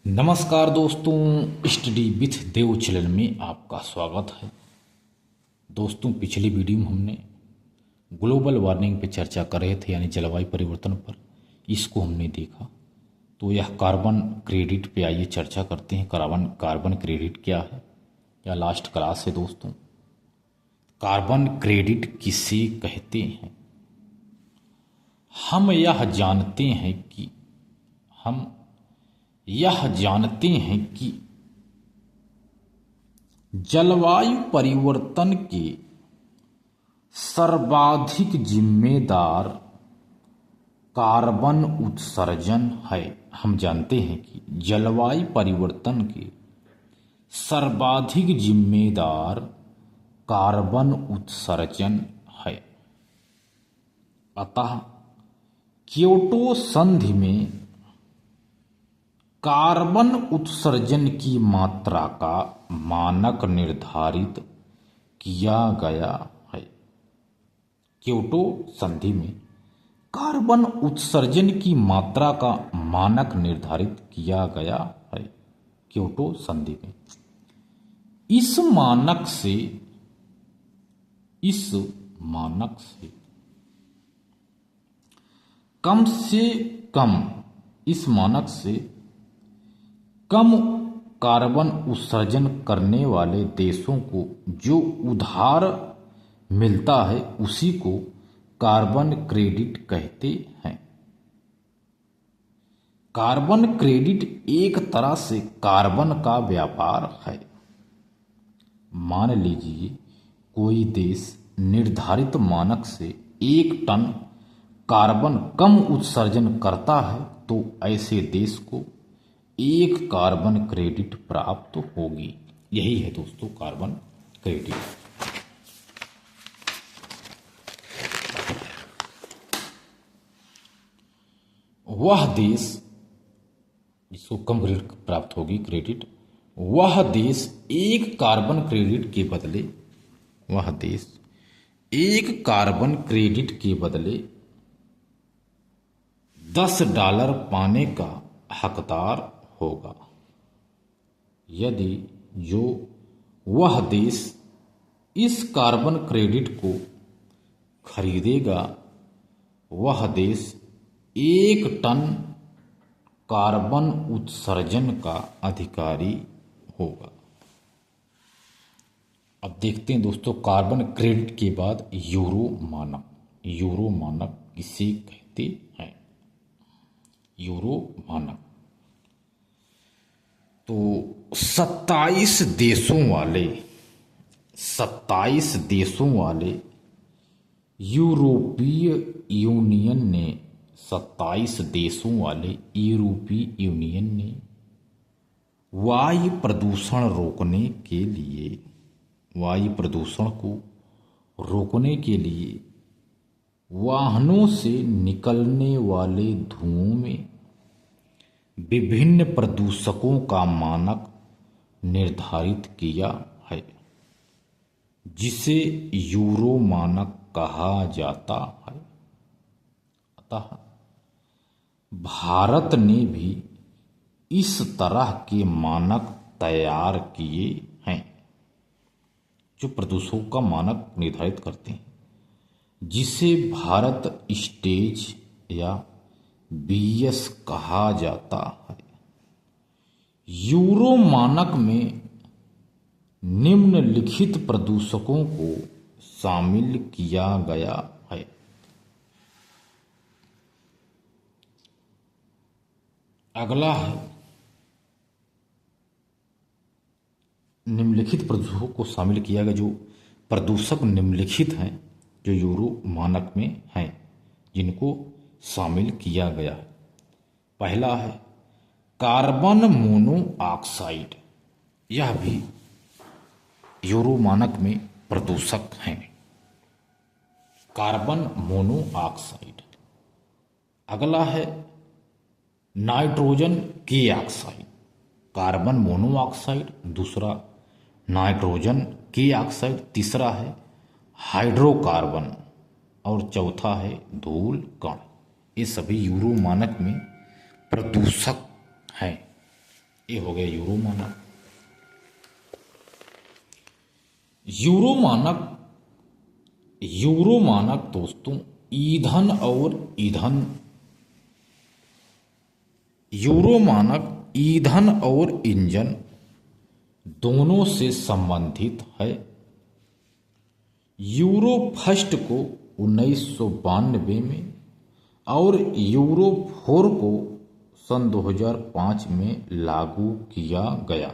नमस्कार दोस्तों, study with Dev channel में आपका स्वागत है। दोस्तों, पिछली वीडियो में हमने ग्लोबल वार्मिंग पे चर्चा कर रहे थे, यानी जलवायु परिवर्तन पर। इसको हमने देखा तो यह कार्बन क्रेडिट पे आइए चर्चा करते हैं। कार्बन क्रेडिट क्या है, या लास्ट क्लास है दोस्तों। कार्बन क्रेडिट किसे कहते हैं? हम यह जानते हैं कि जलवायु परिवर्तन के सर्वाधिक जिम्मेदार कार्बन उत्सर्जन है। हम जानते हैं कि जलवायु परिवर्तन के सर्वाधिक जिम्मेदार कार्बन उत्सर्जन है। अतः क्योटो संधि में कार्बन उत्सर्जन की मात्रा का मानक निर्धारित किया गया है। क्योटो संधि में कार्बन उत्सर्जन की मात्रा का मानक निर्धारित किया गया है। क्योटो संधि में इस मानक से कम कार्बन उत्सर्जन करने वाले देशों को जो उधार मिलता है उसी को कार्बन क्रेडिट कहते हैं। कार्बन क्रेडिट एक तरह से कार्बन का व्यापार है। मान लीजिए कोई देश निर्धारित मानक से 1 टन कार्बन कम उत्सर्जन करता है तो ऐसे देश को 1 कार्बन क्रेडिट प्राप्त होगी। यही है दोस्तों कार्बन क्रेडिट। वह देश जिसको कम क्रेडिट प्राप्त होगी क्रेडिट, वह देश 1 कार्बन क्रेडिट के बदले $10 पाने का हकदार होगा। यदि वह देश इस कार्बन क्रेडिट को खरीदेगा, वह देश 1 टन कार्बन उत्सर्जन का अधिकारी होगा। अब देखते हैं दोस्तों, कार्बन क्रेडिट के बाद यूरो मानक किसे कहते हैं? यूरो मानक तो 27 देशों वाले यूरोपीय यूनियन ने वायु प्रदूषण को रोकने के लिए वाहनों से निकलने वाले धुओं में विभिन्न प्रदूषकों का मानक निर्धारित किया है, जिसे यूरो मानक कहा जाता है। अतः भारत ने भी इस तरह के मानक तैयार किए हैं जो प्रदूषकों का मानक निर्धारित करते हैं, जिसे भारत स्टेज या BS कहा जाता है। यूरो मानक में निम्नलिखित प्रदूषकों को शामिल किया गया है। अगला है निम्नलिखित प्रदूषकों को शामिल किया गया। जो प्रदूषक निम्नलिखित हैं जो यूरो मानक में हैं, जिनको शामिल किया गया है। पहला है कार्बन मोनोऑक्साइड। यह भी यूरो मानक में प्रदूषक हैं, कार्बन मोनोऑक्साइड। अगला है नाइट्रोजन के ऑक्साइड। कार्बन मोनोऑक्साइड, दूसरा नाइट्रोजन के ऑक्साइड, तीसरा है हाइड्रोकार्बन और चौथा है धूल कण। ये सभी यूरो मानक में प्रदूषक हैं। ये हो गया यूरो मानक। यूरो मानक दोस्तों ईंधन और ईंधन दोनों से संबंधित है। यूरो फर्स्ट को 1992 में और यूरो 4 को सन 2005 में लागू किया गया।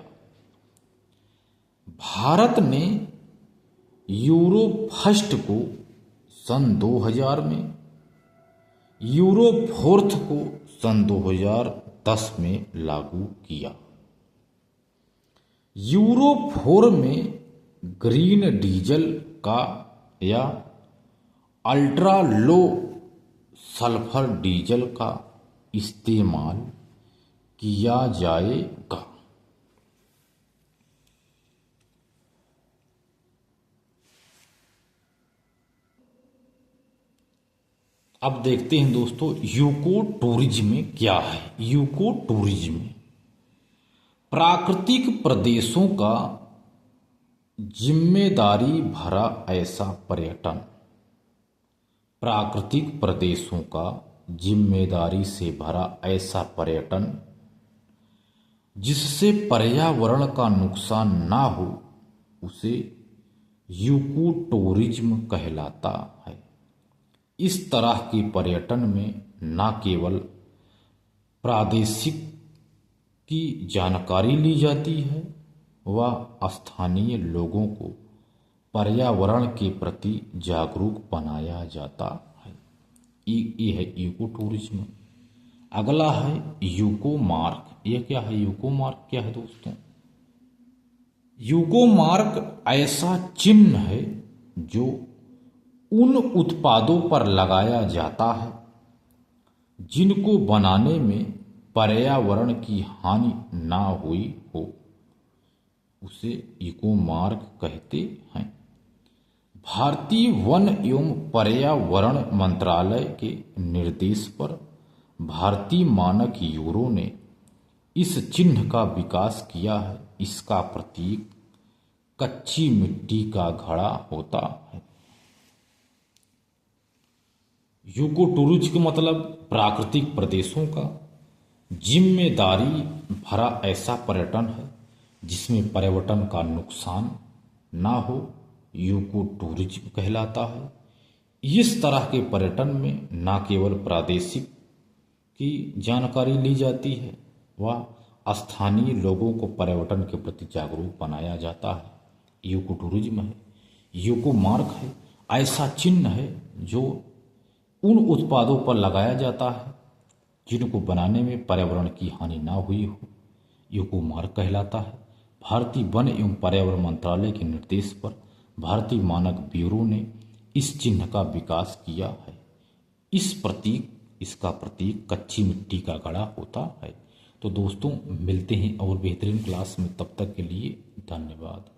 भारत ने यूरो फर्स्ट को सन 2000 में, यूरो फोर्थ को सन 2010 में लागू किया। यूरो 4 में ग्रीन डीजल का या अल्ट्रा लो सल्फर डीजल का इस्तेमाल किया जाएगा। अब देखते हैं दोस्तों यूको टूरिज्म क्या है। यूको टूरिज्म प्राकृतिक प्रदेशों का जिम्मेदारी भरा ऐसा पर्यटन। प्राकृतिक प्रदेशों का जिम्मेदारी से भरा ऐसा पर्यटन जिससे पर्यावरण का नुकसान ना हो उसे यूको टूरिज्म कहलाता है। इस तरह के पर्यटन में न केवल प्रादेशिक की जानकारी ली जाती है व स्थानीय लोगों को पर्यावरण के प्रति जागरूक बनाया जाता है। ये है यूको टूरिज्म। अगला है यूको मार्क। यह क्या है? यूको मार्क क्या है दोस्तों? यूको मार्क ऐसा चिन्ह है जो उन उत्पादों पर लगाया जाता है जिनको बनाने में पर्यावरण की हानि ना हुई हो, उसे यूको मार्क कहते हैं। भारतीय वन एवं पर्यावरण मंत्रालय के निर्देश पर भारतीय मानक यूरो ने इस चिन्ह का विकास किया है। इसका प्रतीक कच्ची मिट्टी का घड़ा होता है। यूको टूरिज्म का मतलब प्राकृतिक प्रदेशों का जिम्मेदारी भरा ऐसा पर्यटन है जिसमें पर्यटन का नुकसान ना हो, यूको टूरिज्म कहलाता है। इस तरह के पर्यटन में न केवल प्रादेशिक की जानकारी ली जाती है व स्थानीय लोगों को पर्यटन के प्रति जागरूक बनाया जाता है। यूको टूरिज्म है। यूको मार्क है ऐसा चिन्ह है जो उन उत्पादों पर लगाया जाता है जिनको बनाने में पर्यावरण की हानि ना हुई हो, यूको मार्क कहलाता है। भारतीय वन एवं पर्यावरण मंत्रालय के निर्देश पर भारतीय मानक ब्यूरो ने इस चिन्ह का विकास किया है। इसका प्रतीक कच्ची मिट्टी का घड़ा होता है। तो दोस्तों मिलते हैं और बेहतरीन क्लास में, तब तक के लिए धन्यवाद।